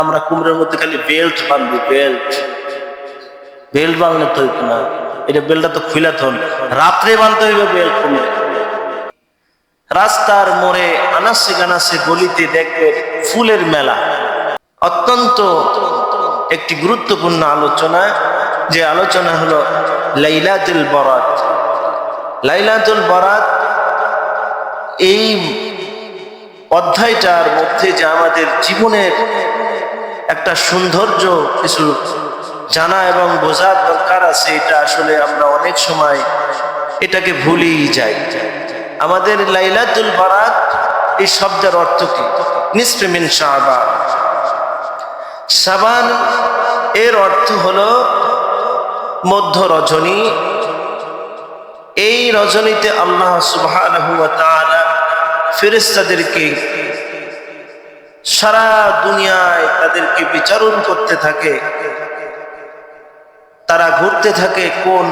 আমরা কোমরের মধ্যে খালি বেল্ট বাঁধবি, বেল্ট বেল্ট বাঁধলে তো না, এটা বেল্টটা তো খুলে থন, রাত্রে বাঁধতে হইবে বেল্ট কোমরে। রাস্তার মোড়ে আনাসে গানাসে গলিতে দেখবে ফুলের মেলা। অত্যন্ত একটি গুরুত্বপূর্ণ আলোচনা, যে আলোচনা হলো লাইলাতুল বরাত। লাইলাতুল বরাত এই অধ্যায়টার মধ্যে যে আমাদের জীবনের একটা সৌন্দর্য কিছু জানা এবং বোঝার দরকার আছে, এটা আসলে আমরা অনেক সময় এটাকে ভুলেই যাই। আমাদের লাইলাতুল বরাত এই শব্দের অর্থ কি? নিসফে মিন শাবান। শাবান এর অর্থ হলো মধ্য রজনী। এই রজনীতে আল্লাহ সুবহানাহু ওয়া তাআলা ফেরেশতাদেরকে সারা দুনিয়ায় তাদেরকে বিচারণ করতে থাকে। তারা ঘুরতে থাকে কোন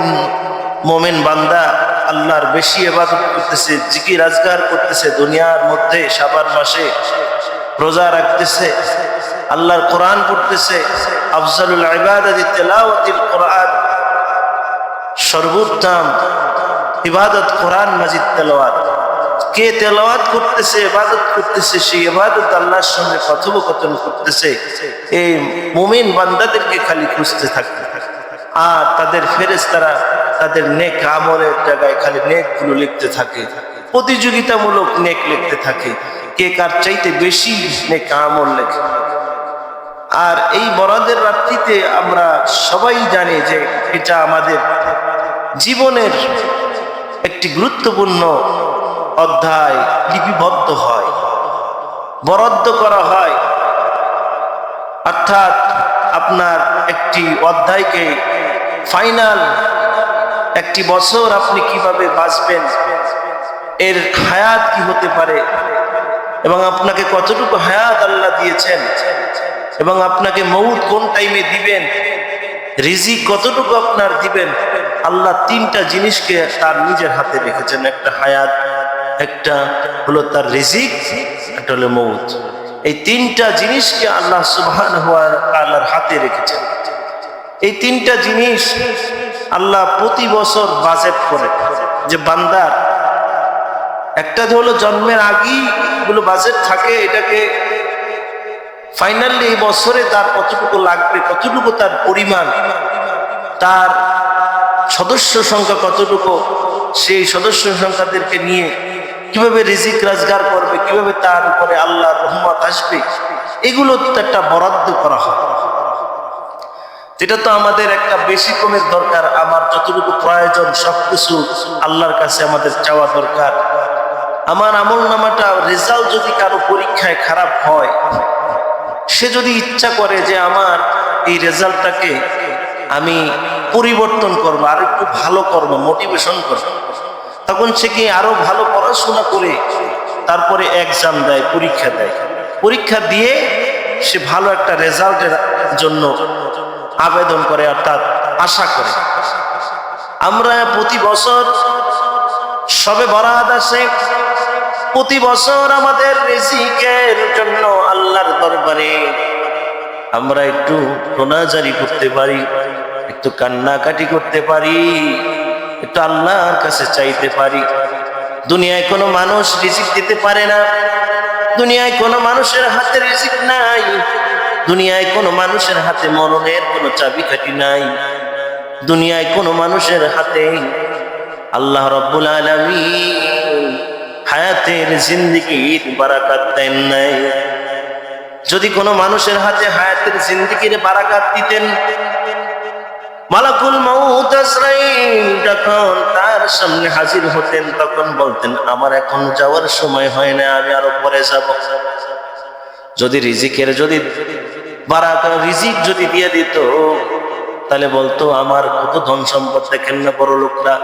মোমেন বান্দা আল্লাহর বেশি ইবাদত করতেছে, জিকির আজগার করতেছে, দুনিয়ার মধ্যে শাবান মাসে রোজা রাখতেছে, আল্লাহর কোরআন পড়তেছে। আফজালুল ইবাদাতি তিলাওয়াতুল কোরআন, সর্বোত্তম ইবাদত কোরআন মাজিদ তেলাওয়াত। কে তেলাওয়াত করতেছে, ইবাদত করতেছে, সেই ইবাদত আল্লাহর সঙ্গে কথোপকথন করতেছে, এই মুমিন বান্দাদেরকে খালি খুঁজতে থাকে। আর তাদের ফেরেশতারা তাদের নেক আমলের জায়গায় খালি নেকগুলো লিখতে থাকে, প্রতিযোগিতামূলক নেক লিখতে থাকে, কে কার চাইতে বেশি নেক আমল লেখে। আর এই বরাতের রাত্রিতে আমরা সবাই জানি যে এটা আমাদের জীবনের একটি গুরুত্বপূর্ণ অধ্যায় লিপিবদ্ধ হয়, বরাদ্দ করা হয়। অর্থাৎ আপনার একটি অধ্যায়কে ফাইনাল, একটি বছর আপনি কিভাবে বাঁচবেন, এর হায়াত কি হতে পারে, এবং আপনাকে কতটুকু হায়াত আল্লাহ দিয়েছেন, এবং আপনাকে মউত কোন টাইমে দিবেন, রিজিক কতটুকু আপনার দিবেন, আল্লাহ তিনটা জিনিসকে তার নিজের হাতে রেখেছেন। একটা হায়াত, একটা হলো তার রিজিক, একটা হলো মউত। এই তিনটা জিনিসকে আল্লাহ সুবহানাহু ওয়া তাআলার হাতে রেখেছেন। এই তিনটা জিনিস আল্লাহ প্রতি বছর বাজেট করে, যে বান্দার একটা হলো জন্মের আগেই গুলো বাজেট থাকে, এটাকে ফাইনালি এই বছরে তার কতটুকু লাগবে, কতটুকু তার পরিমাণ, তার সদস্য সংখ্যা কতটুকু, সেই সদস্য সংখ্যাদেরকে নিয়ে কিভাবে রিজিক রোজগার করবে, কিভাবে তার উপরে আল্লাহর রহমত আসবে, এগুলো একটা বরাদ্দ করা হয়। এটা তো আমাদের একটা বেশি কমের দরকার। আমার যতটুকু প্রয়োজন সবকিছু আল্লাহর কাছে আমাদের চাওয়া দরকার। আমার আমল নামাটা রেজাল্ট যদি কারো পরীক্ষায় খারাপ হয়, সে যদি ইচ্ছা করে যে আমার এই রেজাল্টটাকে আমি পরিবর্তন করবো, আর একটু ভালো করবো, মোটিভেশন করবো, তখন সে কি আরো ভালো পড়াশোনা করে তারপরে এক্সাম দেয়, পরীক্ষা দেয়। পরীক্ষা দিয়ে সে ভালো একটা রেজাল্টের জন্য আবেদন করে, অর্থাৎ আশা করে। আমরা প্রতি বছর সবে বরাত আসে, প্রতি বছর আমাদের রিজিকের জন্য আল্লাহর দরবারে আমরা একটু রোনাজারি করতে পারি, একটু কান্নাকাটি করতে পারি, একটু আল্লাহর কাছে চাইতে পারি। দুনিয়ায় কোনো মানুষ রিজিক দিতে পারে না, দুনিয়ায় কোনো মানুষের হাতে রিজিক নাই, দুনিয়ায় কোনো মানুষের হাতে মরণের কোনো চাবিকাঠি নাই, দুনিয়ায় কোনো মানুষের হাতে আল্লাহ রাব্বুল আলামিন হায়াতের জিন্দেগির বারাকাত দেন নাই। যদি কোনো মানুষের হাতে হায়াতের জিন্দেগির বারাকাত দিতেন, মালাকুল মউত আজরাইল যখন তার সামনে হাজির হতেন, তখন বলতেন আমার এখন যাওয়ার সময় হয় না, আমি আরো পরে যাব। যদি রিজিকের যদি বারাকাত, রিজিক যদি দিয়ে দিত, তাহলে বলতো আমার কত ধন সম্পদ, দেখেন না বড় লোকরা,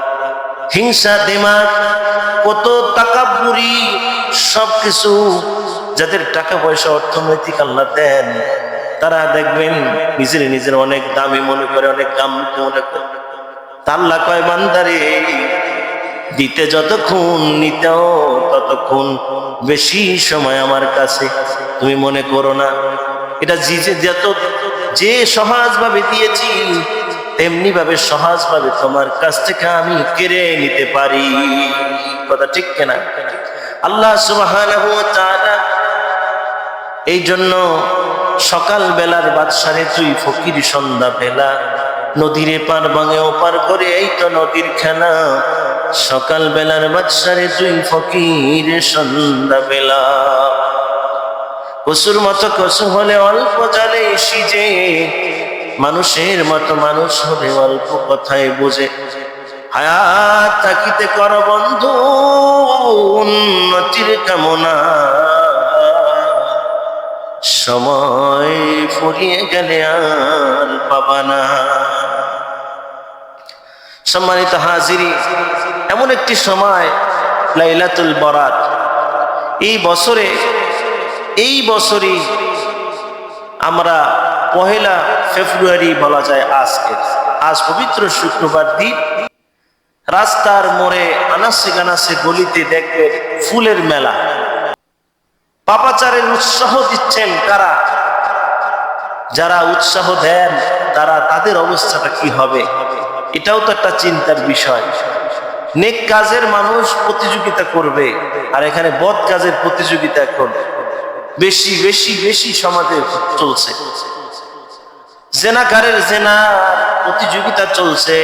হিংসা দিমাগ, কত তাকাব্বুরি, সবকিছু যাদের টাকা পয়সা অর্থনৈতিক আল্লাহ দেন, তারা দেখবেন নিজের অনেক দামি মনে করে, অনেক দাম মনে করে। আল্লাহ কয় বান্দারে, দিতে যতক্ষণ নিতেও ততক্ষণ বেশি সময় আমার কাছে। তুমি মনে করো না এটা যে সহজভাবে দিয়েছি তেমনি ভাবে সহজভাবে তোমার কাছ থেকে আমি কেড়ে নিতে পারি। কথা ঠিক কিনা? আল্লাহ সুবহানাহু ওয়া তাআলা এই জন্য সকাল বেলার বাদশারে তুই ফকির, সন্ধ্যা বেলা নদীর এপার ভাঙে ওপার করে, এই তো নদীর খেলা। সকাল বেলার বাদশারে তুই ফকির, সন্ধ্যা বেলা কসুর মতো কসু হলে অল্প জালে সিজে, মানুষের মতো মানুষ হলে অল্প কথায় বোঝে। হায়াত থাকিতে কর বন্ধু উন্নতির কামনা, সময় ফুরিয়ে গেলে আর পাবা না। সম্মানিত হাজিরি, এমন একটি সময় লাইলাতুল বরাত। এই বছরই আমরা 1 ফেব্রুয়ারি বলা যায় আজ পবিত্র শুক্রবার দিন। রাস্তার মোড়ে আনাসে গানাসে গলিতে দেখবে ফুলের মেলা। পাপাচারের উৎসাহ দিচ্ছেন কারা? যারা উৎসাহ দেন তাদের অবস্থাটা কি হবে? এটাও তো একটা চিন্তার বিষয়। নেক কাজের মানুষ প্রতিযোগিতা করবে, আর এখানে বদ কাজের প্রতিযোগিতা এখন বেশি বেশি বেশি সমাজে চলছে। জেনাকারের জেনা প্রতিযোগিতা চলছে,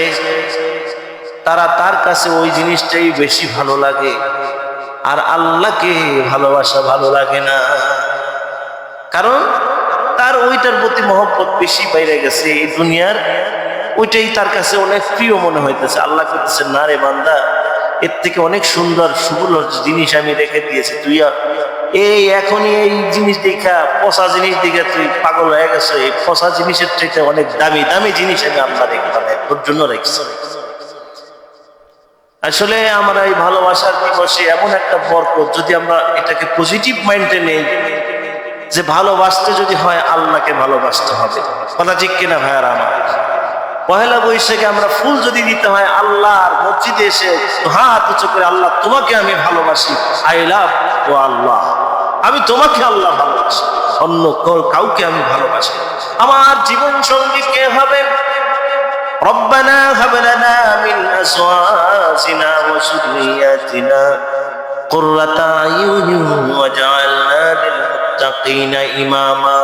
তার কাছে ওই জিনিসটাই বেশি ভালো লাগে, আর আল্লাহকে ভালোবাসা ভালো লাগে না। কারণ তার ওইটার প্রতি মহব্বত বেশি বাইরে গেছে, এই দুনিয়ার ওইটাই তার কাছে অনেক প্রিয় মনে হইতেছে। আল্লাহ করতেছে, না রে বান্দা, এর থেকে অনেক সুন্দর সুবল জিনিস আমি রেখে দিয়েছি, তুই এখনই এই জিনিস দেখা, পচা জিনিস দেখে তুই পাগল হয়ে গেছে। এই পচা জিনিসের চাইতে অনেক দামি দামি জিনিস আমি আল্লাহ তোর জন্য রেখেছি। আসলে আমরা এই ভালোবাসার দিবসে এমন একটা বরকত, যদি আমরা এটাকে পজিটিভ মাইন্ডে নেই, যে ভালোবাসতে যদি হয় আল্লাহকে ভালোবাসতে হবে। কথা ঠিক কিনা ভাইয়ারা আমার? 1 বৈশাখে আমরা ফুল যদি দিতে হয় আল্লাহর মসজিদে এসে হাত উঁচু করে, আল্লাহ তোমাকে আমি ভালোবাসি, আই লাভ ও আল্লাহ, আমি তোমাকে আল্লাহ ভালোবাসি, অন্য কাউকে আমি ভালোবাসি। আমার জীবন সঙ্গী কে হবে? রব্বানা হাব লানা মিন আজওয়াজিনা ওয়া যুররিয়াতিনা কুররাতা আয়ুনিন ওয়াজআলনা লিল মুত্তাকিনা ইমামা।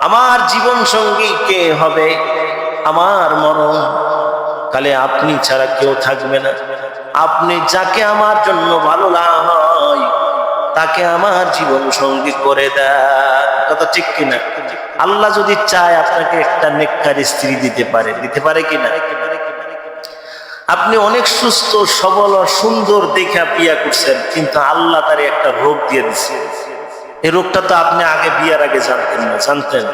আমার জীবন সঙ্গী কে হবে? আমার মরণ কালে আপনি ছাড়া কেউ থাকবে না। আপনি যাকে আমার জন্য ভালো হয় তাকে আমার জীবন সঙ্গী করে দেন। কথা ঠিক কিনা? আল্লাহ যদি চায় আপনাকে একটা নেককার স্ত্রী দিতে পারে কিনা? আপনি অনেক সুস্থ সবল সুন্দর দেখে বিয়ে করছেন, কিন্তু আল্লাহ তার একটা রোগ দিয়ে দিচ্ছে। এই রোগটা তো আপনি বিয়ার আগে জানতেন।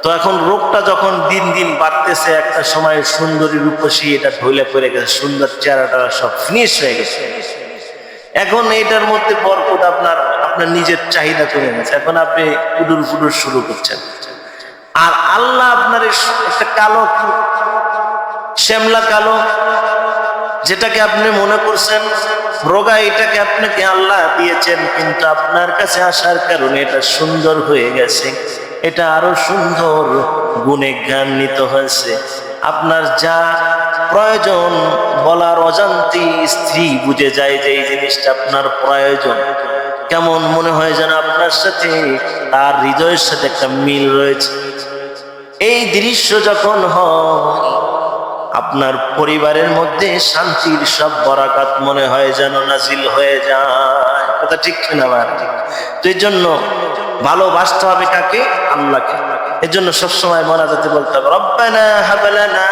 তো এখন রোগটা যখন দিন দিন বাড়তেছে, একটা সময় সুন্দরী রূপসী এটা ঢলে পড়ে গেছে, সুন্দর চেহারাটা সব ফিনিশ হয়ে গেছে। এখন এটার মধ্যে বরকত আপনার নিজের চাহিদা কমে গেছে, এখন আপনি কুডুর শুরু করছেন। আর আল্লাহ আপনার একটা কালো শ্যামলা কালো, যেটাকে আপনি মনে করছেন রোগা, এটাকে আপনাকে আল্লাহ দিয়েছেন, কিন্তু আপনার কাছে আসার কারণে এটা সুন্দর হয়ে গেছে, এটা আরো সুন্দর গুণে জ্ঞান্বিত হয়েছে। আপনার যা প্রয়োজন বলার অজান্তে স্ত্রী বুঝে যায় যে এই জিনিসটা আপনার প্রয়োজন। কেমন মনে হয় যেন আপনার সাথে তার হৃদয়ের সাথে একটা মিল রয়েছে। এই দৃশ্য যখন হয়, আপনার পরিবারের মধ্যে শান্তির সব বরাকাত মনে হয় যেন নাজিল হয়ে যায়। কথা ঠিক কিনা ভাই? তো এই জন্য ভালোবাসতে হবে কাকে? আল্লাহকে। এর জন্য সবসময় মোনাজাতে বলতে হবে, রব্বানা হাব লানা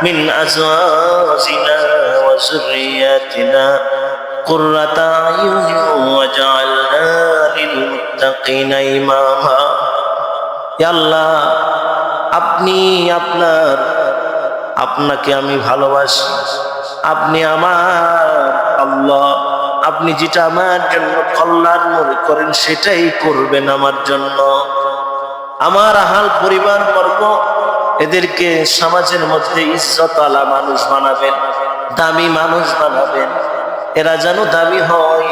মিন আজওয়াজিনা ওয়া যুররিয়াতিনা কুররাতা আয়ুনিন ওয়াজআলনা লিল মুত্তাকিনা ইমামা। ইয়া আল্লাহ, আপনাকে আমি ভালোবাসি, আপনি আমার আল্লাহ, আপনি যেটা আমার জন্য কল্যাণ মনে করেন সেটাই করবেন আমার জন্য। আমার আহাল পরিবার বর্গ এদেরকে সমাজের মধ্যে ইজ্জতওয়ালা মানুষ বানাবেন, দামি মানুষ বানাবেন, এরা যেন দামি হয়।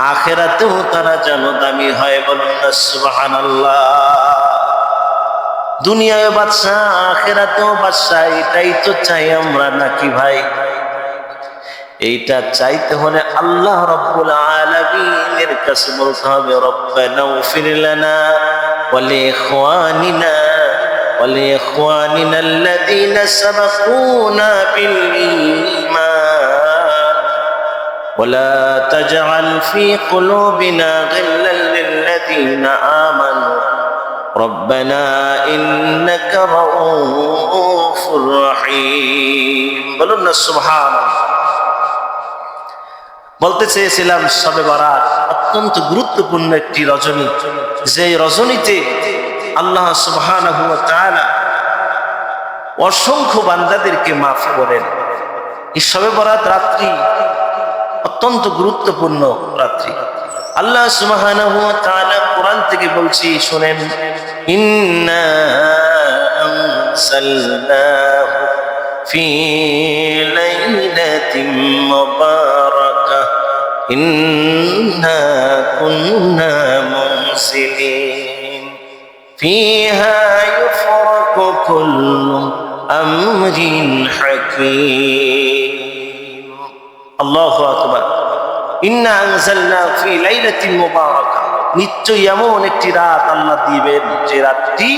আখিরাতেও তারা যেন দামি হয়। বলুন না সুবহানাল্লাহ। দুনিয়ায় বাদশা, আখিরাতেও বাদশা, এটাই তো চাই আমরা নাকি ভাই? এইটা চাইতে হলে আল্লাহ রাব্বুল আলামিনের কাছে বলতে হবে, রব্বানা ইগফির লানা ওয়া লিইখওয়ানিনা আল্লাযীনা সাবাকুনা বিল ঈমান ওয়া লা তাজআল ফী কুলুবিনা গিল্লান লিল্লাযীনা আমানু রব্বানা ইন্নাকা রাউফুর রহিম। বলুন না সুবহানাল্লাহ। বলতে চেয়েছিলাম শবে বরাত অত্যন্ত গুরুত্বপূর্ণ একটি রজনী, যে রজনীতে আল্লাহ সুবহানাহু ওয়া তাআলা অসংখ্য বান্দাদেরকে মাফ করেন। এই শবে বরাত রাত্রি অত্যন্ত গুরুত্বপূর্ণ রাত্রি। আল্লাহ সুবহানাহু ওয়া তাআলা কোরআন থেকে বলছি, শুনেন, ইন্না আনসালনাহু ফি লাইলাতিন মুবারাকাহ ইন্না কুন্না মুরসিলিন ফিহা ইউফরাকু কুল্লু আমরিন হাকীম। আল্লাহু আকবার। ইন্না আনজালনাহু ফি লাইলাতিন মুবারাকাহ, নিশ্চয়ই এমন একটি রাত আল্লাহ দিবেন যে রাতটি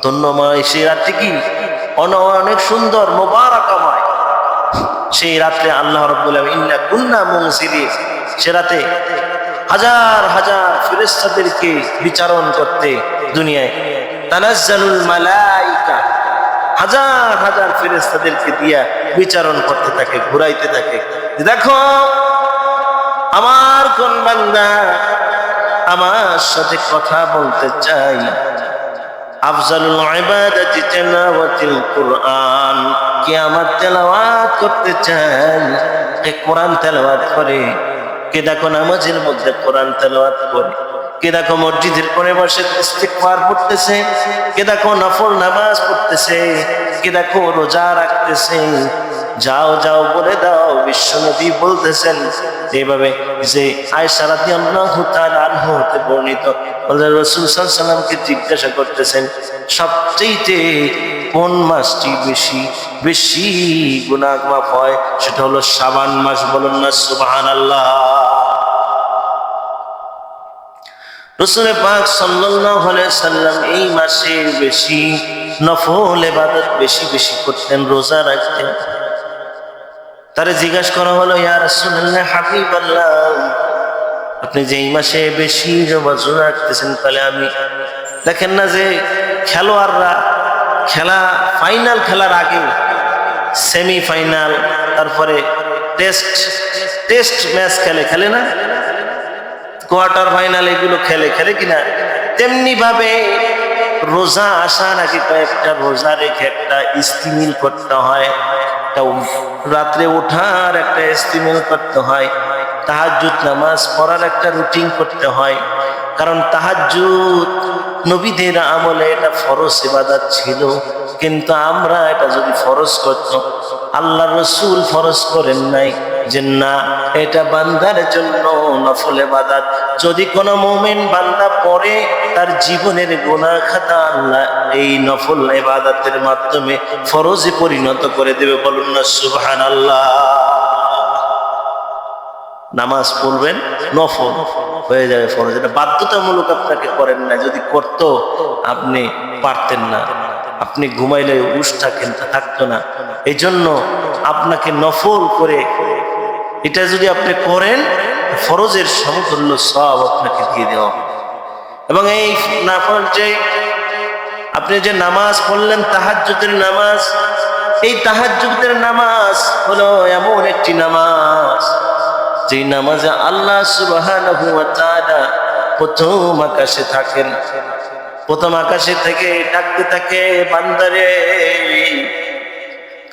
ধন্যময়। সেই রাতটি কি? অনেক সুন্দর, মুবারাকাময়। সেই রাতে আল্লাহ রাব্বুল আলামিন ইন্না কুন্না মুনসিরিন, সে রাতে হাজার হাজার ফেরেশতাদেরকে বিচারণ করতে দুনিয়ায় তানাজ্জালুল মালাইকা, হাজার হাজার ফেরেশতাদেরকে দিয়া বিচারণ করতে থাকে, ঘুরাইতে থাকে। দেখো আমার কোন বান্দা আমার সাথে কথা বলতে চাই। আফজালুল ইবাদাতি তিলাওয়াতুল কুরআন, কে আমার তেলাওয়াত করতে চায়, কে কোরআন তেলাওয়াত করে। কে দেখো নামাজের মধ্যে কোরআন তেলাওয়াত করে, কে দেখো মসজিদের কোণে বসে ইস্তিগফার পড়তেছে, কে দেখো নফল নামাজ পড়তেছে, কে দেখো রোজা রাখতেছে। যাও যাও বলে দাও, বিশ্বনবী বলতেছেন এইভাবে, যে আয়েশা রাদিয়াল্লাহু তাআলা আনহা হতে বর্ণিত, আল্লাহর রাসূল সাল্লাল্লাহু আলাইহি ওয়াসাল্লামকে জিজ্ঞাসা করতেছেন, সবচেয়ে কোন মাসটি বেশি বেশি গুনাহ মাফ হয়? সেটা হলো শাবান মাস। বলুন না সুবহানাল্লাহ। রাসূল পাক সাল্লাল্লাহু আলাইহি ওয়াসাল্লাম এই মাসে বেশি নফল ইবাদত বেশি বেশি করতেন, রোজা রাখতেন। তারে জিজ্ঞাসা করা হলো, ইয়া রাসূলুল্লাহ, হাবিবাল্লাহ, আপনি যে এই মাসে বেশি রোজা রাখতেছেন, তাহলে আমি দেখেন না যে খেলোয়াড়রা খেলা ফাইনাল খেলার আগে সেমিফাইনাল, তারপরে টেস্ট ম্যাচ খেলে না, কোয়ার্টার ফাইনাল, এগুলো খেলে কিনা, তেমনি ভাবে রোজা আসার আগে কয়েকটা রোজা রেখে একটা ইস্তিমিল করতে হয়, রাত্রে ওঠার একটা ইস্তিমিল করতে হয়, তাহাজ্জুদ নামাজ পড়ার একটা রুটিন করতে হয়। কারণ তাহাজ্জুদ নবীদের আমলে এটা ফরজ ইবাদত ছিল, কিন্তু আমরা এটা যদি ফরজ করতাম, আল্লাহ রাসূল ফরজ করেন নাই যে না, এটা বান্দার জন্য নফল ইবাদত। যদি কোনো মুমিন বান্দা পড়ে, তার জীবনের গুনাহ খাতা আল্লাহ এই নফল ইবাদতের মাধ্যমে ফরজে পরিণত করে দেবে। বলুন না সুবহানাল্লাহ। নামাজ পড়বেন, নফল হয়ে যাবে ফরজ। এটা বাধ্যতামূলক আপনাকে করেন না, যদি করতো আপনি পারতেন না, আপনি ঘুমাইলে উঠ থাকতো না। এই জন্য আপনাকে নফল করে এটা যদি আপনি করেন, ফরজের সমতুল্য সওয়াব আপনাকে দিয়ে দেওয়া। এবং এই নফল যে আপনি যে নামাজ পড়লেন, তাহাজ্জুদের নামাজ, এই তাহাজ্জুদের নামাজ হলো এমন একটি নামাজ, যে নামাজে আল্লাহ সুবহানাহু ওয়া তাআলা প্রথম আকাশে থাকেন, প্রথম আকাশে থেকে ডাকতে থাকে, বান্দারে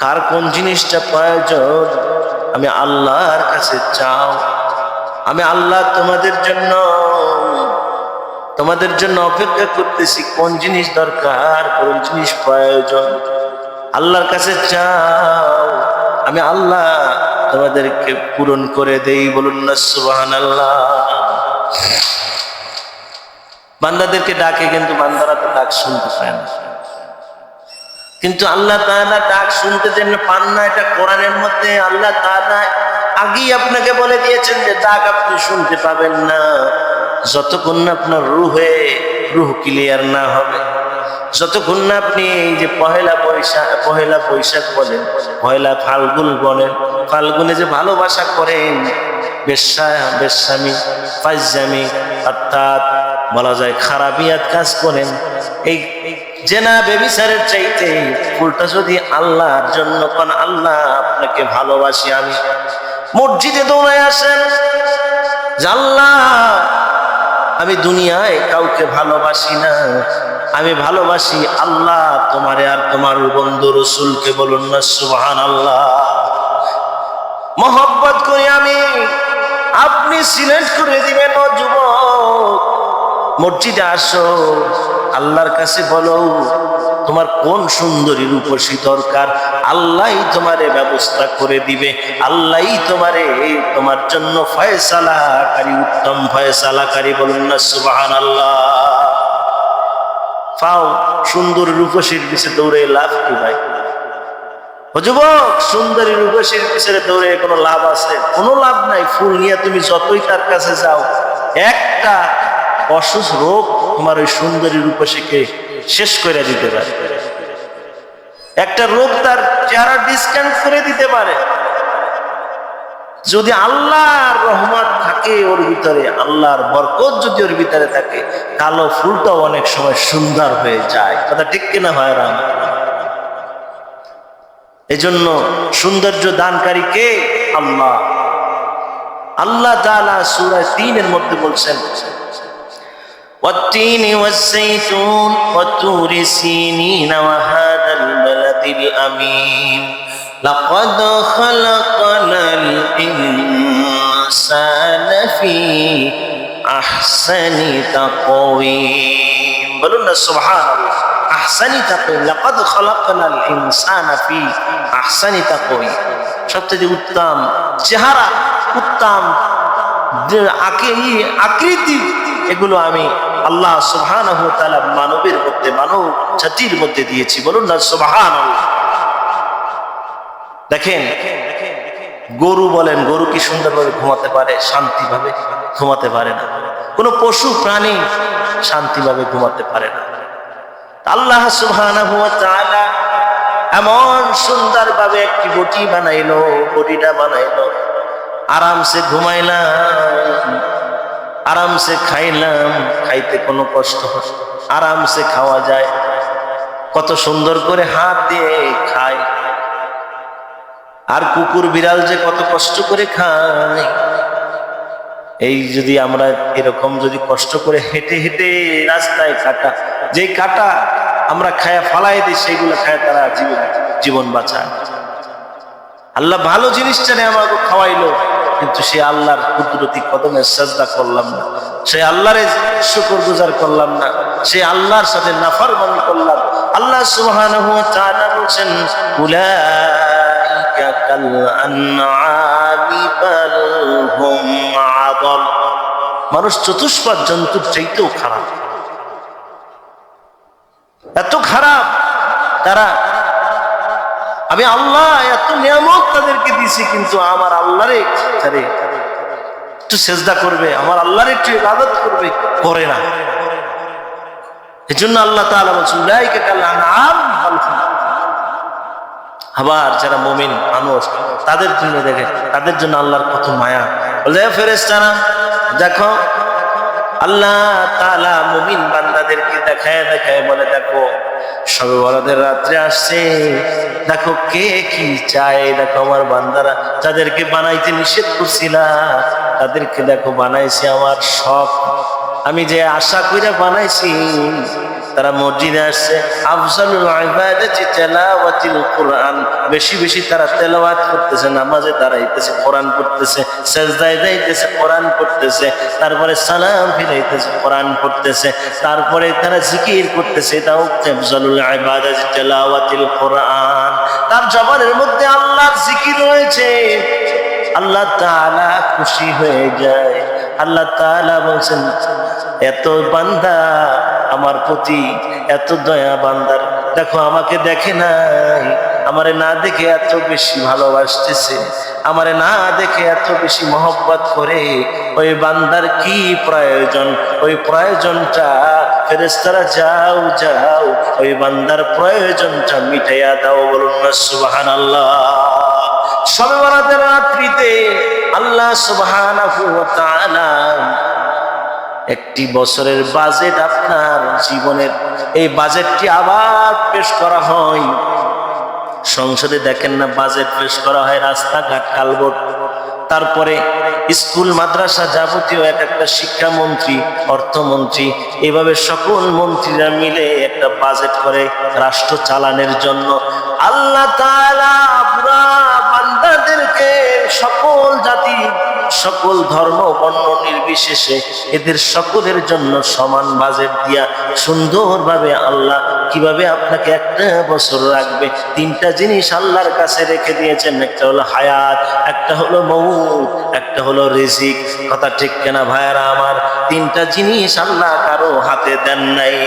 কার কোন জিনিসটা প্রয়োজন, আমি আল্লাহর কাছে চাও, আমি আল্লাহ তোমাদের জন্য অপেক্ষা করতেছি, কোন জিনিস দরকার, কোন জিনিস প্রয়োজন, আল্লাহর কাছে চাও, আমি আল্লাহ তোমাদেরকে পূরণ করে দেই, বলুন না সুবহানাল্লাহ। বান্দাদেরকে ডাকে, কিন্তু বান্দারা তো ডাক শুনতে পায় না। কিন্তু আল্লাহ তাআলা ডাক শুনতে যেন পান না, এটা কোরআনের মধ্যে আল্লাহ তাআলা আগেই আপনাকে বলে দিয়েছেন যে ডাক আপনি শুনতে পাবেন না যতক্ষণ না আপনার রূহ ক্লিয়ার না হবে, যতক্ষণ না আপনি এই যে পহেলা বৈশাখ বলেন, পহেলা ফাল্গুন বলেন, ফাল্গুনে যে ভালোবাসা করেন, বেশ্যামি ফাইজামি অর্থাৎ বলা যায় খারাপিয়াত কাজ করেন, এই জেনা বেবিচারের চাইতে উল্টা যদি আল্লাহর জন্য কোন আল্লাহ আপনাকে ভালোবাসি, আমি মসজিদে দৌড়ায় আসেন যে আল্লাহ আমি দুনিয়ায় কাউকে ভালোবাসি না, আমি ভালোবাসি আল্লাহ তোমারে আর তোমার বন্ধু রাসূলকে, বলুন না সুবহানাল্লাহ। মহব্বত করি আমি, আপনি সিলেক্ট করে দিবেন ও যুবক, মসজিদে আসো, আল্লাহর কাছে বলো তোমার কোন সুন্দরী রূপসী দরকার, আল্লাহই তোমারে ব্যবস্থা করে দিবে, আল্লাহই তোমার জন্য ফয়সালাকারী, উত্তম ফয়সালাকারী, বলুন না সুবহানাল্লাহ। পাও সুন্দর রূপসীর পিছে দৌড়ে লাভ কি ভাই? ও যুবক, সুন্দরী রূপসীর পিছনে দৌড়ে কোনো লাভ আছে? কোনো লাভ নাই। ফুল নিয়ে তুমি যতই তার কাছে যাও, একটা অসুস্থ রোগ তোমার ওই সুন্দরী রূপসীকে শেষ করে দিতে পারে, একটা রোগ তার চেহারা ডিসকাউন্ট করে দিতে পারে। যদি আল্লাহর রহমত থাকে ওর ভিতরে, আল্লাহর বরকত যদি ওর ভিতরে থাকে, কালো ফুলটাও অনেক সময় সুন্দর হয়ে যায়। কথা ঠিক কিনা ভাইরা? এজন্য সৌন্দর্য দানকারী কে? আল্লাহ। আল্লাহ তাআলা সূরা ৩ এর মধ্যে বলছেন, والتين والزيتون وطور سينين وهذا البلد الأمين لقد خلقنا الإنسان في أحسن تقويم, বলুন না সুবহানাল্লাহ। আহসানি তাকওয়িম, লাকাদ খালাকনাল ইনসানা ফি আহসানি তাকওয়িম, সবচেয়ে উত্তম চেহারা, উত্তম আকৃতি, এগুলো আমি আল্লাহ সুবহানাহু ওয়া তাআলা মানবের মধ্যে, মানব জাতির মধ্যে দিয়েছি, বলুন না সুবহানাল্লাহ। দেখেন গরু বলেন, গরু কি সুন্দরভাবে ঘুমাতে পারে? শান্তিভাবে ঘুমাতে পারে না। কোনো পশু প্রাণী শান্তিভাবে ঘুমাতে পারে না। আল্লাহ সুবহানাহু ওয়া তাআলা এমন সুন্দরভাবে একটি বডি বানাইলো, বডিটা বানাইলো, আরামসে ঘুমাইলাম, আরামসে খাইলাম, খাইতে কোনো কষ্ট হয়, আরামসে খাওয়া যায়, কত সুন্দর করে হাত দিয়ে খায়। আর কুকুর বিড়াল যে কত কষ্ট করে খায়, এই যদি আমরা এরকম যদি কষ্ট করে হেঁটে হেঁটে রাস্তায় কাটা, যে কাটা আমরা খায়া ফালাই দিই, সেইগুলো খায় তারা জীবন বাঁচায়। আল্লাহ ভালো জিনিসটা আমাকে খাওয়াইলো, কিন্তু সে আল্লাহর কুদরতি কদমে সাজদা করলাম না, সে আল্লাহর শুকরগুজার করলাম না, সে আল্লাহর সাথে নাফরমানি করলাম। আল্লাহ সুবহানাহু ওয়া তাআলা বলেন, উলাইকা কাল আনআমি বাল হুম আদাল, মানুষ চতুষ্পদ জন্তুর চাইতেও খারাপ, এত খারাপ তারা। আমি আল্লাহ এত নিয়ামত তাদেরকে দিছি, কিন্তু আমার আল্লাহরে একটু সেজদা করবে, আমার আল্লাহরে একটু ইবাদত করবে, করে না। এজন্য আল্লাহ তাআলা বলেন, উলাইকা কাল আনআম বাল হুম। আবার যারা মুমিন মানুষ, তাদের জন্য দেখে, তাদের জন্য আল্লাহর কত মায়া। বলে ফেরেশতারা দেখো, আল্লাহ তাআলা মুমিন বান্দাদেরকে দেখায় দেখায় বলে, দেখো শবে বরাতের রাত্রে আসছে, দেখো কে কি চায়, দেখো আমার বান্দারা যাদেরকে বানাইতে নিষেধ করছিলাম, তাদেরকে দেখো বানাইছি আমার শখ, আমি যে আশা কইরা বানাইছি, তারা মসজিদে আসছে। আফজালুল ইবাদাতি তিলাওয়াতুল কুরআন, বেশি বেশি তারা তেলাওয়াত করতেছে, নামাজে দাঁড়াইতেছে, কোরআন পড়তেছে, সিজদায় যাইতেছে, কোরআন পড়তেছে, তারপরে সালাম ফিরাইতেছে, কোরআন পড়তেছে, তারপরে তারা জিকির করতেছে। এটাও আফজালুল ইবাদাতি তিলাওয়াতুল কুরআন। তার জবানের মধ্যে আল্লাহর জিকির রয়েছে, আল্লাহ তাআলা খুশি হয়ে যায়। আল্লাহ তাআলা বলছেন, এত বান্দা আমার প্রতি এত দয়া বান্দার, দেখো আমাকে দেখে নাই, আমারে না দেখে এত বেশি ভালোবাসতেছে, আমারে না দেখে এত বেশি মহব্বত করে। ওই বান্দার কি প্রয়োজন, ওই প্রয়োজনটা ফেরেশতারা যাও যাও ওই বান্দার প্রয়োজনটা মিটাইয়া দাও। বলুন না সুবহানাল্লাহ। শবে বরাতের রাত্রিতে আল্লাহ সুবহানাহু ওয়া তাআলা একটি বছরের বাজেট আপনার জীবনের, এই বাজেটটি আবার পেশ করা হয় সংসদে। দেখেন না বাজেট পেশ করা হয়, রাস্তাঘাট কালবট, তারপরে স্কুল মাদ্রাসা যাবতীয় এক একটা শিক্ষামন্ত্রী, অর্থমন্ত্রী, এভাবে সকল মন্ত্রীরা মিলে একটা বাজেট করে রাষ্ট্র চালানোর জন্য। আল্লাহ তাআলা পুরা বান্দাদেরকে সকল জাতি, সকল ধর্ম বর্ণ নির্বিশেষে এদের সকলের জন্য সমান বাজেট দিয়া সুন্দরভাবে আল্লাহ কিভাবে আপনাকে একটা বছর রাখবে, তিনটা জিনিস আল্লাহর কাছে রেখে দিয়েছেন। একটা হলো হায়াত, একটা হলো মউত, একটা হলো রিজিক। কথা ঠিক কিনা ভাইরা আমার? তিনটা জিনিস আল্লাহ কারো হাতে দেন নাই,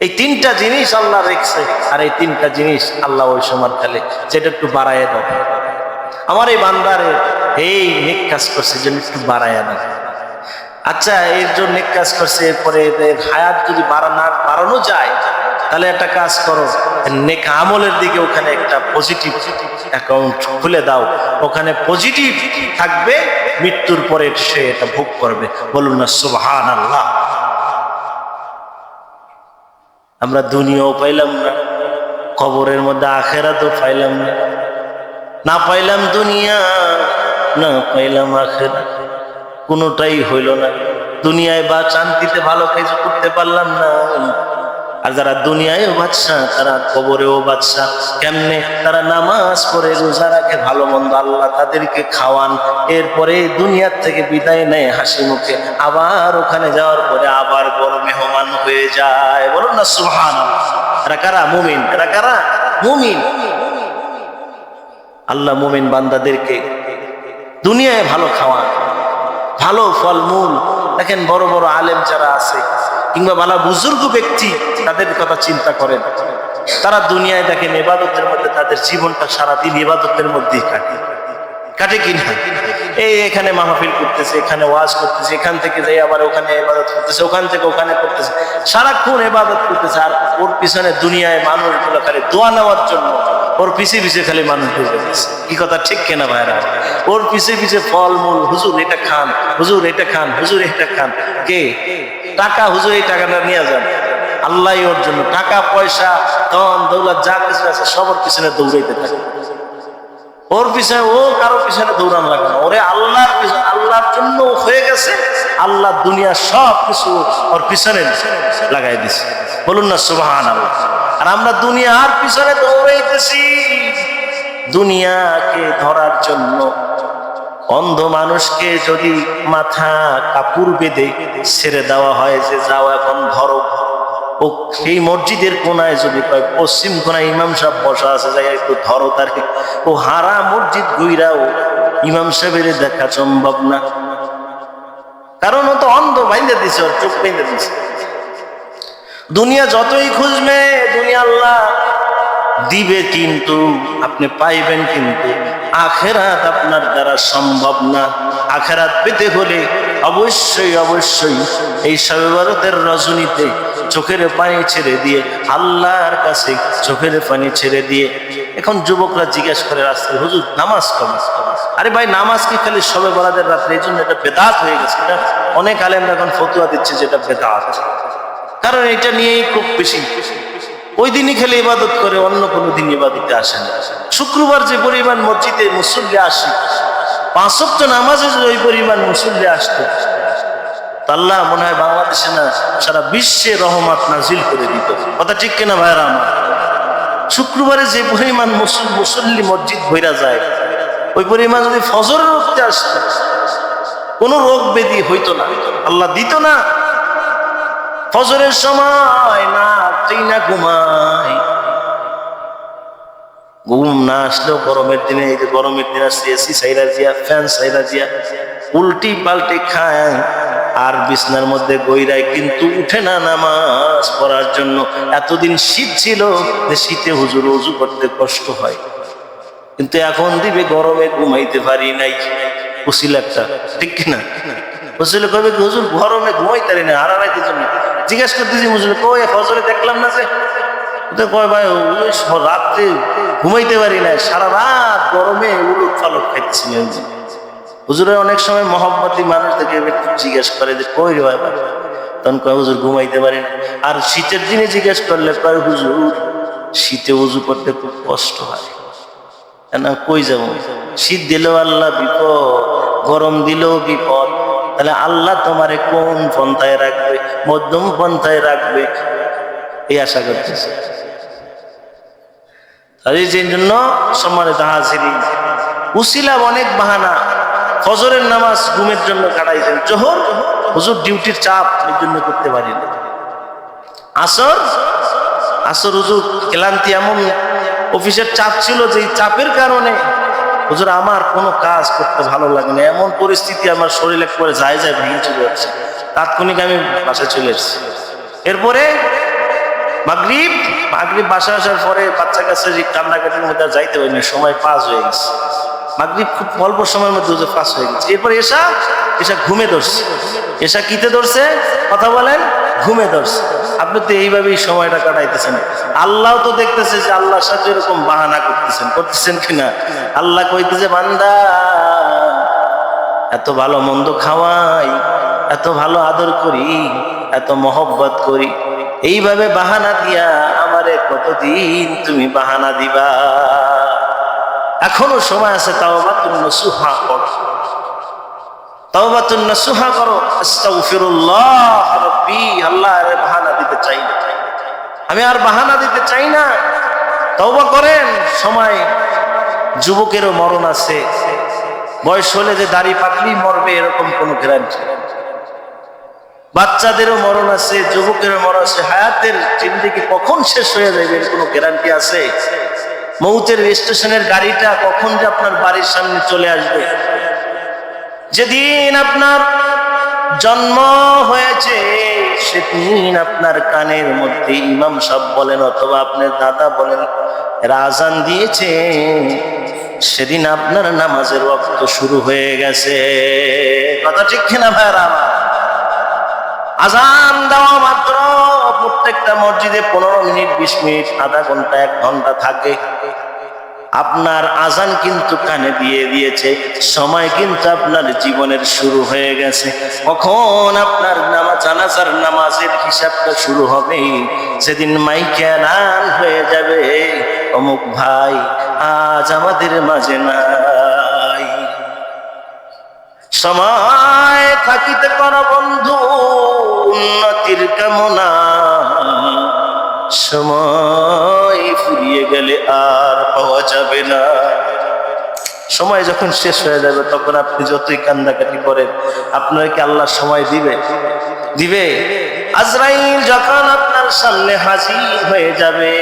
এই তিনটা জিনিস আল্লাহ রেখেছে। আর এই তিনটা জিনিস আল্লাহ ওই সময় খেলে, যেটা একটু বাড়াইয়া দাও, আমার এই বান্দারে এই নেক কাজ করছে জন্য একটু বাড়াইয়া দাও। আচ্ছা, এর জন্য নেক কাজ করছে, এরপরে হায়াত যদি বাড়ানো যায়, তাহলে একটা কাজ করো, নেক আমলের দিকে ওখানে একটা পজিটিভ অ্যাকাউন্ট খুলে দাও, ওখানে পজিটিভ থাকবে, মৃত্যুর পরে সে এটা ভোগ করবে। বলুন না সুবহানাল্লাহ। আমরা দুনিয়াও পাইলাম না, কবরের মধ্যে আখেরাতও পাইলাম না, না পাইলাম দুনিয়া, না পাইলাম আখেরাত, কোনোটাই হইল না। দুনিয়ায় বা শান্তিতে ভালো কিছু করতে পারলাম না। আর যারা দুনিয়ায়ও বাদশাহ, তারা কবরেও বাদশাহ। কেমনে? তারা নামাজ পড়ে, রোজা রাখে, ভালো মন্দ আল্লাহ তাদেরকে খাওয়ান, এরপরে দুনিয়ার থেকে বিদায় নেয় হাসি মুখে, আবার ওখানে যাওয়ার পরে আবার বড় মেহমান হয়ে যায়। বলুন না সুবহানাল্লাহ। এরা কারা? মুমিন। এরা কারা? মুমিন। আল্লাহ মুমিন বান্দাদেরকে দুনিয়ায় ভালো খাওয়ান, ভালো ফলমূল। দেখেন বড় বড় আলেম যারা আছে কিংবা ভালো বুজুর্গ ব্যক্তি, তাদের কথা চিন্তা করেন, তারা দুনিয়ায় দেখেন ইবাদতের মধ্যে তাদের জীবনটা সারাদিন ইবাদতের মধ্যেই কাটে কিনা। এই এখানে মাহফিল করতেছে, এখানে ওয়াজ করতেছে, এখান থেকে যাই আবার ওখানে ইবাদত করতেছে, ওখান থেকে ওখানে করতেছে, সারাক্ষণ ইবাদত করতেছে। আর ওর পিছনে দুনিয়ায় মানুষগুলো খালি দোয়া নেওয়ার জন্য ওর পিছে পিছে খালি মানুষ ঢুকে গেছে। কি কথা ঠিক কিনা ভাইরা? ওর পিছে পিছে ফলমূল, হুজুর এটা খান, হুজুর এটা খান, হুজুর এটা খান। কে? টাকা। হুজুর এই টাকাটা নিয়ে যান, আল্লাহ ওর জন্য টাকা পয়সা ধন দৌলত যা কিছু আছে সবার পিছনে দৌড়াইতে থাকে। ওর পিছনে, ও কারো পিছনে দৌড়ানো লাগে না, ওরে আল্লাহর পিছনে, আল্লাহর জন্য হয়ে গেছে। আল্লাহ দুনিয়া সব কিছু ওর পিছনে লাগাই দিছে। বলুন না সুবহানাল্লাহ। আর আমরা দুনিয়ার পিছনে দৌড়াইতেছি দুনিয়াকে ধরার জন্য। অন্ধ মানুষকে যদি মাথা কাপড় বেঁধে ছেড়ে দেওয়া হয় যে যাও এখন ধরো, ও সেই মসজিদের কোনায় যদি কয়, পশ্চিম কোনায় ইমাম সাহেব বসা আছে, যাই একটু ধরো তাকে, ও হারা মসজিদ ঘুইরাও ইমাম সাহেবের দেখা সম্ভব না, কারণ ও তো অন্ধ, বাইন্ধে দিছে, ওর চোখ বাইন্ধে দিছে। দুনিয়া যতই খুঁজবে, দুনিয়া আল্লাহ দিবে কিন্তু আপনি পাইবেন, কিন্তু আখেরাত আপনার দ্বারা সম্ভব না। আখেরাত পেতে হলে অবশ্যই অবশ্যই এই শবে বরাতের রজনীতে চোখের পানি ছেড়ে দিয়ে, আল্লাহর কাছে চোখের পানি ছেড়ে দিয়ে। এখন যুবকরা জিজ্ঞাসা করে রাস্তায়, হুজুর নামাজ কবে? আরে ভাই, নামাজ কি খালি শবে বরাতের রাত্রে? এই জন্য এটা বেদাত হয়ে গেছে। এটা অনেক আলেমরা এখন ফতোয়া দিচ্ছে যে এটা বেদাত, কারণ এটা নিয়েই খুব বেশি ওই দিনই খালি ইবাদত করে, অন্য কোনো দিন ইবাদতে আসে না। শুক্রবার যে পরিমাণ মসজিদে মুসল্লি আসে, 5 ওয়াক্ত নামাজে যে ওই পরিমাণ মুসল্লি আসতো, আল্লাহ মনে হয় বাংলাদেশে না সারা বিশ্বে রহমত নাজিল করে দিত। কথা ঠিক কিনা ভাইরা আমার? শুক্রবারে যে পরিমাণ মুসল্লি মসজিদ ভইরা যায়, ওই পরিমাণ যদি ফজরের ওয়াক্তে আসতো, কোনো রোগ ব্যাধি হইতো না, আল্লাহ দিত না। ফজরের সময় না তুই না ঘুমাই, ঘুম না আসলেও গরমের দিনে, এই যে গরমের দিন আসছে, এসি সাইরা দিয়া, ফ্যান সাইরা দিয়া উল্টি পাল্টি খায় আর বিছনার মধ্যে গইরায়, কিন্তু উঠে না নামাজ পড়ার জন্য। এতদিন শীত ছিল যে শীতে হুজুর ওযু করতে কষ্ট হয়, কিন্তু এখন দিবে গরমে ঘুমাইতে পারি নাই। উসিল একটা, ঠিক কিনা? উসিল কবে হুজুর গরমে ঘুমাইতে পারি না, আড়াইতে জন্য জিজ্ঞাসা করতেছি, হুজুর কই ফজরে দেখলাম না যে, কয় ভাই রাত্রে ঘুমাইতে পারি না, সারা রাত গরমে উলট পালট খাইতেছিলেন। হুজুরের অনেক সময় মহব্বতী মানুষ দেখে জিজ্ঞেস করে যে কই রে ভাই, তখন কয় হুজুর ঘুমাইতে পারি না। আর শীতের দিনে জিজ্ঞেস করলে কয় হুজুর শীতে উজু করতে খুব কষ্ট হয় না। কই যাবো, শীত দিলেও আল্লাহ বিপদ, গরম দিলেও বিপদ। তাহলে আল্লাহ তোমারে কোন পন্থায় রাখবে? মধ্যম পন্থায় রাখবে, এই আশা করতেছে। এই জন্য সম্মানিত হাজিরিন, উসিলা অনেক বাহানা। ফজরের নামাজ ঘুমের জন্য কাটাইছেন, জোহর হুজুর ডিউটির চাপ এর জন্য করতে পারি না। আসর হুজুর ক্লান্তি, এমন অফিসের চাপ ছিল যে চাপের কারণে হুজুর আমার কোনো কাজ করতে ভালো লাগে না, এমন পরিস্থিতি আমার শরীর একবারে যায় ভেঙে চলে যাচ্ছে, তাৎক্ষণিক আমি বাসায় চলে এসেছি। এরপরে মাগরিব বাসা আসার পরে বাচ্চা কাছে কান্নাকাটির মধ্যে যাইতে পারি না, সময় পাস হয়ে গেছে। মাগরিব খুব অল্প সময়ের মধ্যে পাস হয়ে গেছে। এরপরে এসা ঘুমে ধরছে। এসা কিতে ধরছে? কথা বলেন, ঘুমে ধরছে। আপনি তো এইভাবেই সময়টা কাটাইতেছেন। আল্লাহ তো দেখতেছে যে আল্লাহর সাথে এরকম বাহানা করতেছেন কিনা। আল্লাহ কইতেছে বান্দা এত ভালো মন্দ খাওয়াই, এত ভালো আদর করি, এত মহব্বত করি, এইভাবে বাহানা দিয়া আমারে কতদিন তুমি বাহানা দিবা? এখনো সময় আছে, তাওবাতুন নাসুহা করো, তাওবাতুন নাসুহা করো। আস্তাগফিরুল্লাহ রাব্বি, আল্লাহরে বাহানা দিতে চাই না, আমি আর বাহানা দিতে চাই না। তওবা করেন। সময়, যুবকেরও মরণ আছে, বয়স হলে যে দাড়ি পাকলেই মরবে এরকম কোনো গ্যারান্টি। বাচ্চাদেরও মরণ আছে, যুবকেরও মরণ আছে। হায়াতের জিন্দেগি কখন শেষ হয়ে যাবে এর কোনো গ্যারান্টি আছে? মৌতের স্টেশনের গাড়িটা কখন যে আপনার বাড়ির সামনে চলে আসবে? যেদিন আপনার জন্ম হয়েছে সেদিন আপনার কানের মধ্যে ইমাম সাহেব বলেন অথবা আপনার দাদা বলেন এরা আজান দিয়েছে, সেদিন আপনার নামাজের ওয়াক্ত শুরু হয়ে গেছে। কথা ঠিক কিনা ভাইরা? আজান দেওয়া মাত্র প্রত্যেকটা মসজিদে 15 মিনিট, 20 মিনিট, আধা ঘন্টা, 1 ঘন্টা থাকে। আপনার আজান কিন্তু কানে দিয়ে দিয়েছে, সময় কিন্তু আপনার জীবনের শুরু হয়ে গেছে। কখন আপনার জানাজার নামাজের হিসাবটা শুরু হবে? সেদিন মাইকে এলান হয়ে যাবে, অমুক ভাই আজ আমাদের মাঝে নাই। সময় থাকিতে কর বন্ধু উন্নতির কামনা, সময় ফুরিয়ে গেলে আর পাওয়া যাবে না। সময় যখন শেষ হয়ে যাবে তখন আপনি যতই কান্দাকাটি করেন, আপনাকে আল্লাহ সময় দিবে। আজরাইল যখন আপনার সামনে হাজির হয়ে যাবে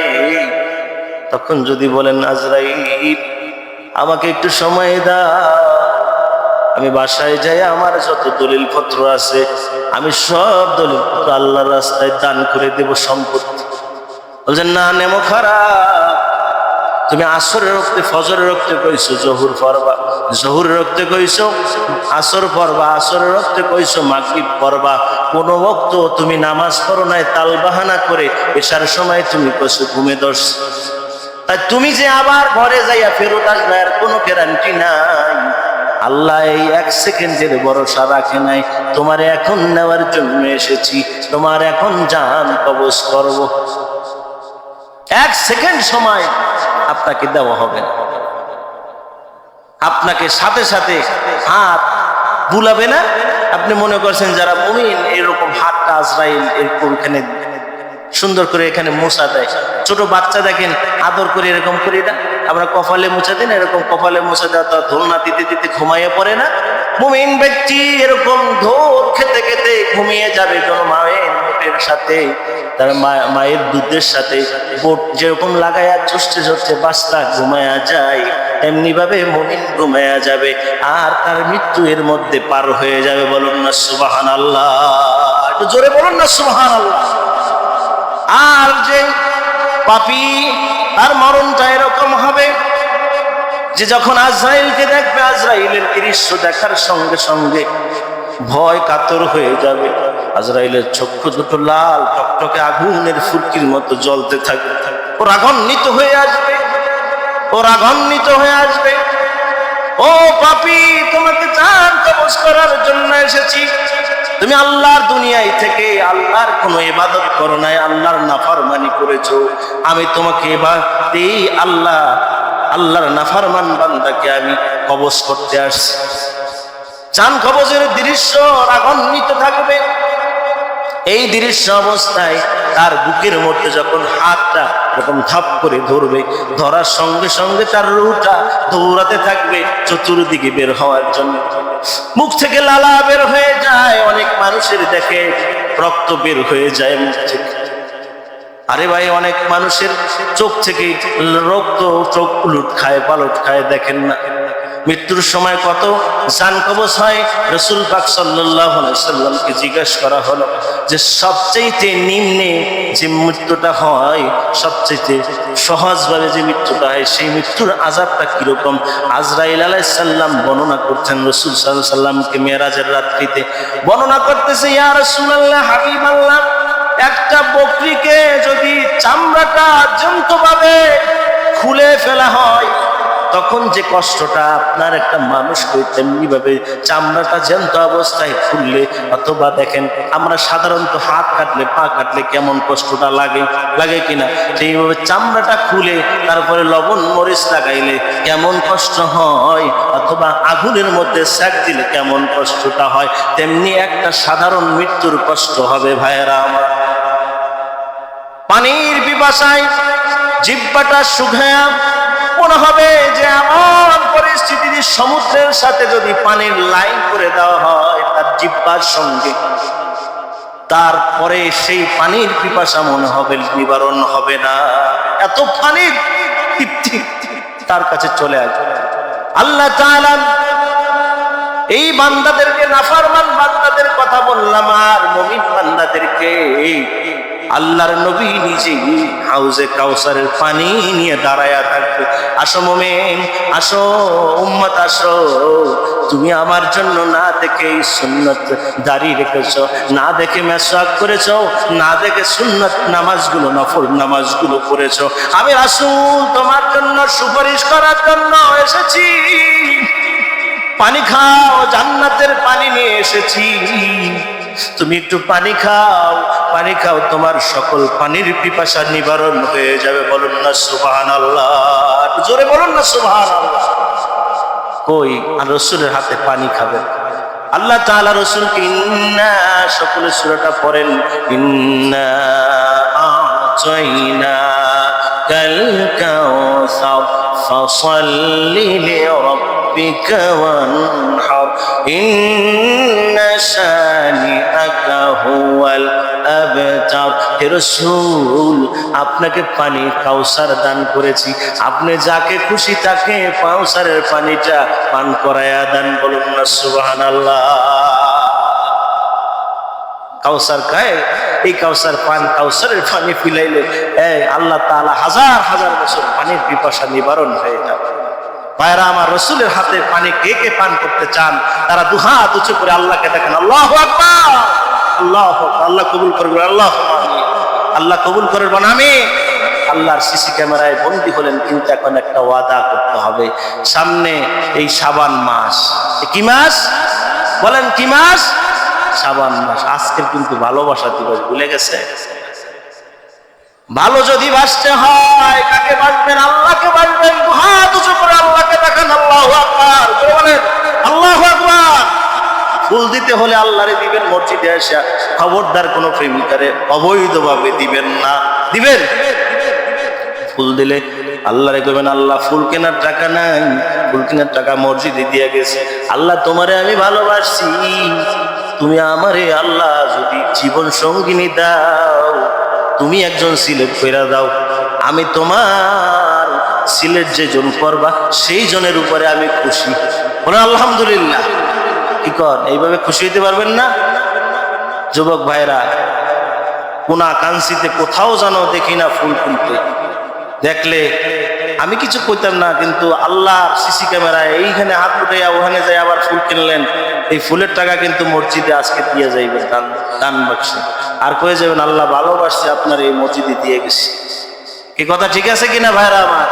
তখন যদি বলেন আজরাইল আমাকে একটু সময় দাও, আমি বাসায় যাই আমার যত দলিল পত্র আছে আমি সব দলিল পত্র আল্লাহর রাস্তায় দান করে দেব, সম্পত্তি। বলছেন না, নেমো খারাপ, তুমি আসরের রক্তে ফজরের রক্তে কইছো জহুর পড়বা, জহুরের রক্তে কইছো আসর পড়বা, আসরের রক্তে কইছো মাগরিব পড়বা, কোনো ওয়াক্ত তুমি নামাজ পড়ো নাই, তাল বাহানা করে এশার সময় তুমি কইছো ঘুমে ধরছো। তাই তুমি যে আবার ঘরে যাইয়া ফেরত আসবে আর কোনো গ্যারান্টি নাই। আল্লাহ এই 1 সেকেন্ডের ভরসা রাখে নাই, তোমার এখন নেওয়ার জন্য এসেছি, তোমার এখন জান কবজ করব। 1 সেকেন্ড সময় আপনাকে দেওয়া হবে না, আপনাকে সাথে সাথে হাত বুলাবে না। আপনি মনে করছেন যারা মুমিন এরকম হাতটা আজরাইল এরকম এখানে সুন্দর করে এখানে মোছা দেয়, ছোট বাচ্চা দেখেন আদর করে এরকম করি না, আমরা কপালে মোছা দিন, এরকম কপালে মোছা দেওয়া তো ধোলনা দিতে দিতে ঘুমাইয়ে পড়ে না। মুমিন ব্যক্তি এরকম ধোল খেতে খেতে ঘুমিয়ে যাবে, কোনো মায়ের ঠোঁটের সাথে তার মায়ের দুধের সাথে বোট যেরকম লাগায়া চুষতে চুষতে বাচ্চা ঘুমায়া যায়, এমনি ভাবে মুমিন ঘুমায়া যাবে আর তার মৃত্যু এর মধ্যে পার হয়ে যাবে। বলুন না সুবহানাল্লাহ, একটু জোরে বলুন না সুবহানাল্লাহ। আর যে পাপী তার মরণটা এরকম হবে যে যখন আজরাইলকে দেখবে, আজরাইলের দৃশ্য দেখার সঙ্গে সঙ্গে ভয় কাতর হয়ে যাবে। আজরাইলের চক্ষু দুটো লাল টকটকে আগুনের ফুলকির মতো জ্বলতে থাকবে। ও রাগান্বিত হয়ে আসবে, ও রাগান্বিত হয়ে আসবে। ও পাপী, তোমাকে জান কবজ করার জন্য এসেছি। তুমি আল্লাহর দুনিয়ায় থেকে আল্লাহর কোনো ইবাদত করো নাই, আল্লাহর নাফরমানি করেছো। আমি তোমাকে এবার এই আল্লাহর নাফরমান বান্দাকে আমি কবজ করতে আসছি। জান কবজের দৃশ্য রাগান্বিত থাকবে। এই দৃশ্য অবস্থায় তার বুকের মধ্যে যখন হাতটা এরকম ধাপ করে ধরবে, ধরার সঙ্গে সঙ্গে তার রুহটা দৌড়াতে থাকবে চতুর্দিকে বের হওয়ার জন্য। মুখ থেকে লালা বের হয়ে যায়, অনেক মানুষের দেখে রক্ত বের হয়ে যায় মুখ থেকে। আরে ভাই, অনেক মানুষের চোখ থেকে রক্ত, চোখ উলট খায় পালট খায়, দেখেন না? মৃত্যুর সময় কত জান কবজ হয়। রাসূল পাক সাল্লাল্লাহু আলাইহি সাল্লামকে জিজ্ঞাসা করা হলো যে সবচেয়ে নিম্নে যে মৃত্যুটা হয়, সবচেয়ে সহজভাবে যে মৃত্যুটা হয়, সেই মৃত্যুর আযাবটা কিরকম? আজরাইল আলাইহিস সালাম বর্ণনা করছেন রাসূল সাল্লাল্লাহু আলাইহি সাল্লামকে মেরাজের রাত্রিতে বর্ণনা করতেছে, ইয়া রাসূলুল্লাহ, হাবিবাল্লাহ, একটা বকরিকে যদি চামড়াটা জন্তভাবে খুলে ফেলা হয় তখন যে কষ্টটা আপনার একটা মানুষকে তেমনি ভাবে চামড়াটা জ্যান্ত অবস্থায় খুললে, অথবা দেখেন আমরা সাধারণত হাত কাটলে পা কাটলে কেমন কষ্টটা লাগে কিনা, সেইভাবে চামড়াটা খুলে তারপরে লবণ মরিচ লাগাইলে কেমন কষ্ট হয়, অথবা আগুনের মধ্যে সেক দিলে কেমন কষ্টটা হয়, তেমনি একটা সাধারণ মৃত্যুর কষ্ট হবে। ভাইয়েরা আমার, পানির পিপাসায় জিহ্বাটা শুকায়া মনে হবে যে এমন পরিস্থিতি, সমুদ্রের সাথে যদি পানির লাইন করে দেওয়া হয় তার জিহ্বার সঙ্গে, তারপরে সেই পানির পিপাসা মনে হবে নিবারণ হবে না। এত পানির তৃপ্তি তার কাছে চলে আসবে। আল্লাহ তাআলা এই বান্দাদেরকে, নাফরমান বান্দাদের কথা বললাম, আর মুমিন বান্দাদেরকে আল্লাহর নবী নিজেই হাউজে কাউসারের পানি নিয়ে দাঁড়ায়া থাকবে। আসো মুমিন, আসো উম্মত, আসো, তুমি আমার জন্য না দেখে এই সুন্নত দাঁড়িয়ে রেখেছো, না দেখে মেসওয়াক করেছো, না দেখে সুন্নত নামাজগুলো, নফল নামাজগুলো করেছো। আমি রাসূল তোমার জন্য সুপারিশ করার জন্য এসেছি। পানি খাও, জান্নাতের পানি নিয়ে এসেছি। তুমি একটু পানি খাও, পানি খাও, তোমার সকল পানির পিপাসা নিবারণ হয়ে যাবে। বলুন না সুবহানাল্লাহ, একটু জোরে বলুন না সুবহানাল্লাহ। কই আর রাসূলের হাতে পানি খাবেন? আল্লাহ তাআলা রাসূলকে ইন্না, সকলে সূরাটা পড়েন, ইন্না আ'তাইনা কাল কাউসার ফাসাল্লি লিরাব্বিকা ওয়ানহার ইন্না শানিআকা হুয়াল আবতার। হে রাসূল, আপনাকে পানি কাউসার দান করেছি, আপনি যাকে খুশি তাকে কাউসারের পানিটা পান করায়া দান। বলুন না সুবহানাল্লাহ। কাউসার খায়, এই কাউসার পান, কাউসারের পানি পিলাইলে আল্লাহ তাআলা হাজার হাজার বছর পানির পিপাসা নিবারণ হয়ে যাবে। ভাইরা আমার, রাসূলের হাতে পানি কে কে পান করতে চান তারা দুহাত উঁচু করে আল্লাহকে দেখেন। আল্লাহু আকবার, আল্লাহু আকবার। আল্লাহ কবুল করবেন, আল্লাহুম্মা আমিন। আল্লাহ কবুল করবেন, আমিন। আল্লাহর সিসি ক্যামেরায় বন্দী হলেন, কিন্তু এখন একটা ওয়াদা করতে হবে। সামনে এই শাবান মাস, কি মাস বলেন? কি মাস? শাবান মাস। আজকের কিন্তু ভালোবাসা দিবস, ভুলে গেছে? ভালো যদি বাসতে হয়, কাকে বাসবেন? আল্লাহকে বাসবেন। দুহাত উঁচু করে আল্লাহকে দেখেন। আল্লাহু আকবার বলেন, আল্লাহু আকবার। ফুল দিতে হলে আল্লাহরে দিবেন, মসজিদে এসে। খবরদার কোনো প্রেমিকারে অবৈধভাবে দিবেন না। দিবেন? ফুল দিলে আল্লাহরে কইবেন, আল্লাহ ফুল কেনার টাকা নাই, ফুল কেনার টাকা মসজিদে দিয়ে গেছে, আল্লাহ তোমারে আমি ভালোবাসি, তুমি আমারে আল্লাহ যদি জীবন সঙ্গিনী দাও, তুমি একজন সিলেক্ট করে দাও, আমি তোমার সিলেক্ট যে জন করবা সেই জনের উপরে আমি খুশি। বলে আলহামদুলিল্লাহ। কি কর, এইভাবে খুশি হইতে পারবেন না? যুবক ভাইরা, কোনা কাঞ্চিতে কোথাও জানো দেখি না ফুল ফুলতে, দেখলে আমি কিছু কইতাম না, কিন্তু আল্লাহর সিসি ক্যামেরায় এইখানে হাত উঠাইয়া ওখানে যাই আবার ফুল কিনলেন, এই ফুলের টাকা কিন্তু মসজিদে আজকে দিয়ে যাইবেন দান বাক্সে, আর কয়ে যাবেন আল্লাহ ভালোবাসছে আপনার এই মসজিদে দিয়ে গেছি। এই কথা ঠিক আছে কিনা ভাইরা আমার?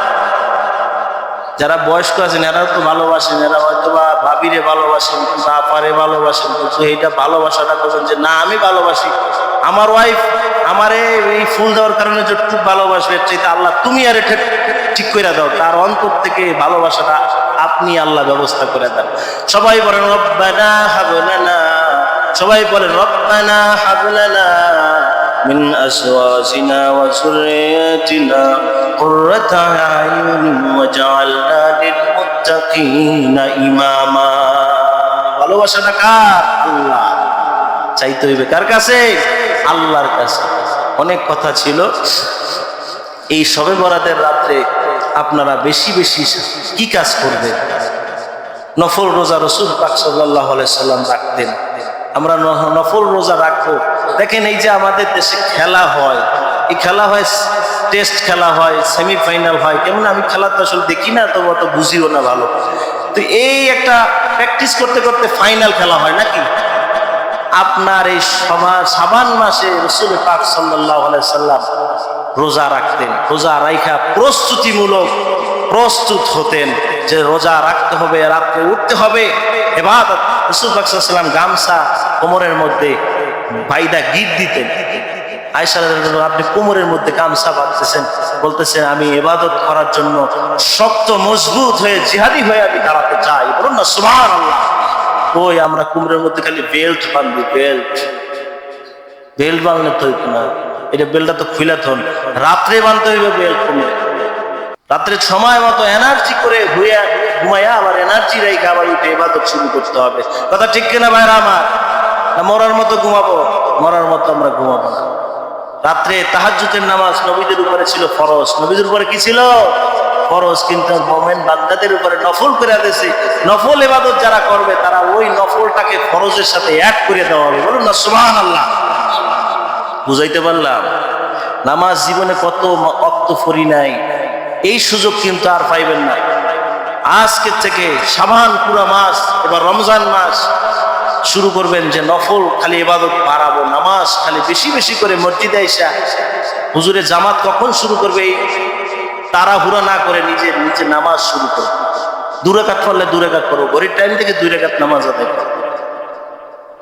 যারা বয়স্ক আছেন এরাও তো ভালোবাসেন, এরা হয়তো বা ভাবিরে ভালোবাসেন, বাপারে ভালোবাসেন, কিন্তু এইটা ভালোবাসাটা করবেন যে না আমি ভালোবাসি, আমার ওয়াইফ আমারে এই ফুল দেওয়ার কারণে যতটুকু ভালোবাসবে এর চাইতে আল্লাহ তুমি আর এটা ঠিক করে দাও, তার অন্তর থেকে ভালোবাসাটা আপনি আল্লাহ ব্যবস্থা করে দেন। সবাই বলেন রব্বানা হাব লানা, সবাই বলেন রব্বানা হাব লানা মিন আজওয়াজিনা ওয়া যুররিয়াতিনা কুররাতা আয়ুনিন ওয়াজআলনা লিল মুত্তাকিনা ইমামা। ভালোবাসাটা কার? আল্লাহ। চাইতে হইবে কার কাছে? আল্লাহর কাছে। অনেক কথা ছিল, এই শবে বরাতের রাত্রে আপনারা বেশি বেশি কি কাজ করবেন? নফল রোজা রাসূল পাক সাল্লাল্লাহু আলাইহি সাল্লাম রাখতেন, আমরা নফল রোজা রাখবো। দেখেন এই যে আমাদের দেশে খেলা হয়, এই খেলা হয় টেস্ট খেলা হয়, সেমিফাইনাল হয়, কেমন আমি খেলা তো আসলে দেখি না, তো অত বুঝিও না ভালো, তো এই একটা প্র্যাকটিস করতে করতে ফাইনাল খেলা হয় নাকি? আপনার এই শাবান মাসে রাসূল পাক সাল্লাল্লাহু আলাইহি সাল্লাম রোজা রাখতেন, রোজা রাখা প্রস্তুতিমূলক প্রস্তুত হতেন যে রোজা রাখতে হবে, রাত্রে উঠতে হবে, ইবাদত। রাসূল পাক সাল্লাল্লাহু আলাইহি সাল্লাম গামছা কোমরের মধ্যে বাইদা গিট দিতেন। আয়েশা রাদিয়াল্লাহু আনহা, আপনি কোমরের মধ্যে গামছা বাঁধতেছেন, বলতেছেন আমি ইবাদত করার জন্য শক্ত মজবুত হয়ে জিহাদি হয়ে আমি দাঁড়াতে চাই। বলুন না সুবহানাল্লাহ। ওই আমরা কোমরের মধ্যে খালি বেল্ট বাঁধবি, বেল্ট বাঁধলে তো না, এটা বেল্টটা তো খুলে থন, রাত্রে বাঁধতে হইবে বেল্ট কোমরে। রাত্রে সময় মতো এনার্জি করে ঘুমাইয়া আবার এনার্জি রেখে আবার উঠে ইবাদত শুরু করতে হবে। কথা ঠিক কিনা ভাইরা আমার? না মরার মতো ঘুমাবো? মরার মতো আমরা ঘুমাবো না। রাত্রে তাহাজ্জুদের নামাজ নবীদের উপরে ছিল ফরজ। নবীদের উপরে কি ছিল? ফরজ। কিন্তু মুমিন বান্দাদের উপরে নফল করে দিয়েছে। নফল ইবাদত যারা করবে তারা ওই নফলটাকে ফরজের সাথে অ্যাড করে দেওয়া হবে। বলুন না সুবহানাল্লাহ। বুঝাইতে পারলাম? নামাজ জীবনে কত অক্ত ফরি নাই, এই সুযোগ কিন্তু আর পাইবেন না। আজকে থেকে শাবান পুরো মাস, এবার রমজান মাস শুরু করবেন যে নফল খালি ইবাদত বাড়াবো, নামাজ খালি বেশি বেশি করে মসজিদে আইসা হুজুরে জামাত কখন শুরু করবে এই তাড়াহুড়া না করে নিজে নিজে নামাজ শুরু করবো। 2 রাকাত পড়লে 2 রাকাত পড়বো, ঘড়ির টাইম থেকে 2 রাকাত নামাজ আদায় করবো।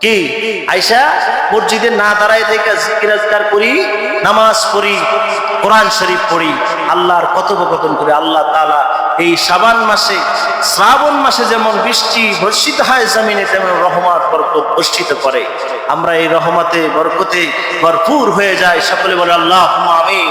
কি আইসা মসজিদে না দাঁড়ায় থেকে জিকির আজকার করি, নামাজ পড়ি, কোরআন শরীফ পড়ি, আল্লাহর কথোপকথন করি। আল্লাহ তাআলা এই শাবান মাসে, শ্রাবণ মাসে যেমন বৃষ্টি বর্ষিত হয় জমিনে, তেমন রহমত বরকত বর্ষিত করে। আমরা এই রহমতে বরকতে ভরপুর হয়ে যাই। সকলে বলে আল্লাহুম্মা আমিন।